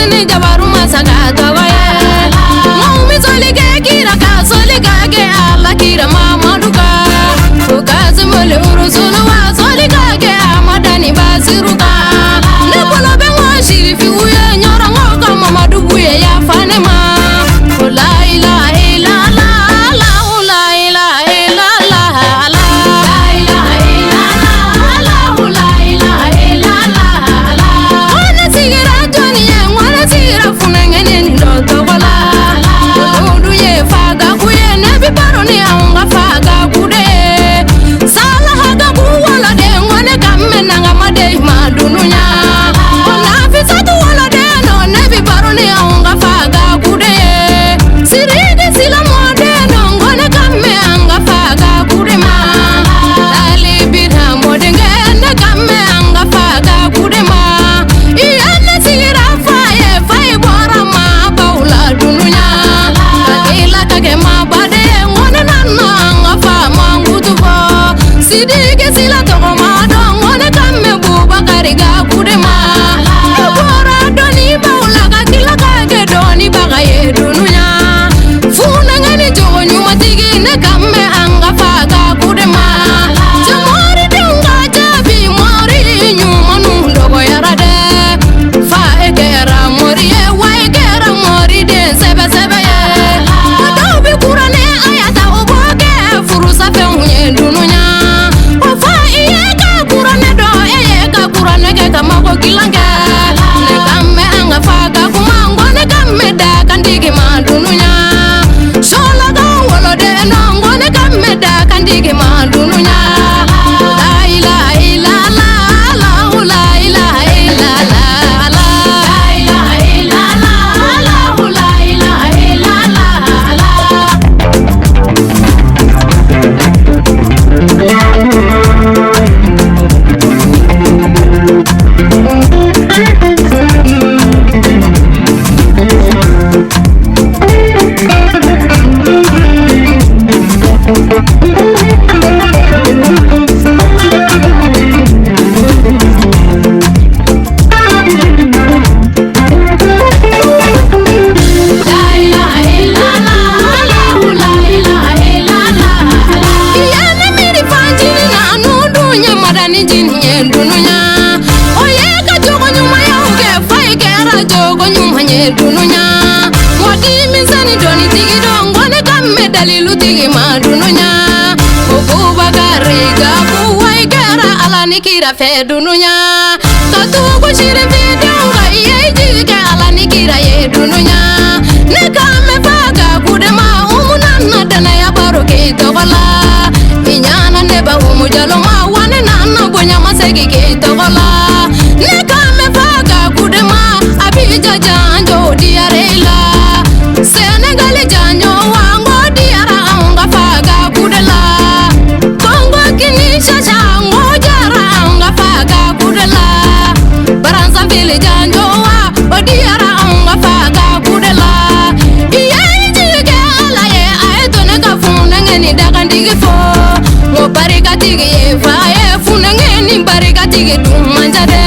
sini jabaru masaka togoye Mumi solike kira ka solika ke ala kira mamaduka Ukazi mole urusulu wa solika ke amadani basiruka Nepolo bengo shirifi uye nyora ngoka mamadugu ye ya fanema La ilaha illallah la ilaha illallah la ilaha illallah la ilaha illallah Wana sigira joni ye wana sigira funengene ndotogola Udu ye faga kuye nebi baroni aunga faga kude Sala haga kuwala de ngone kamme nanga made madununya Ona fisatu wala de no nebi baroni aunga faga kude Sirige sila mode no ngone kamme anga faga kude ma Dali bira mode ngene kamme anga faga kude ma Iyane sigira faye bora ma baula dununya Kakila kake ma bade ngone nana anga fa mangutu bo Sidige sila toko ma do ngone kamme bubakari ga kude ma Bora doni baula kakila kake doni bagaye dununya Funa ngani jogo nyuma tigi ne kamme anga faga kude ma Jamori dunga jabi mori nyuma nundogo yarade Fa ekera mori ye wa ekera mori de sebe ye Adobi kurane ayata uboke furusa fe unye dununya Wafa iye ka kurane do eye ka kurane ke kamako kilange Ne kamme anga faga kumango ne kamme da kandigi madununya Shola ga wolo de nongo ne kamme da kandigi madununya La ilaha illallah la ilaha illallah la ilaha illallah la ilaha illallah Iyane miri fanjini na nudunya madani jinye dununya Oye ka jogo nyuma ya uge fai kera jogo nyuma nye dununya Mwadi misani doni tigi dongone kamme dalilu tigi madununya Ugu bagari gabu wai kera ala nikira fe dununya Katugu shiri vidonga iye jike ala nikira ye dununya Nekame faga kudema umunana dana ya baro kitogola Inyana neba umujalo ma wane nana bonya masegi kitogola Nekame faga kudema abija janjo diarela Senegali janjo wango diara anga faga kudela Kongo kinisha shango jara anga faga kudela Baranza vile janjo wa odiara anga faga kudela Iye jike ala ye aetone ka funengeni dakandigi fo Ngo barika tigi ye fa ye funengeni barika tigi dumanjade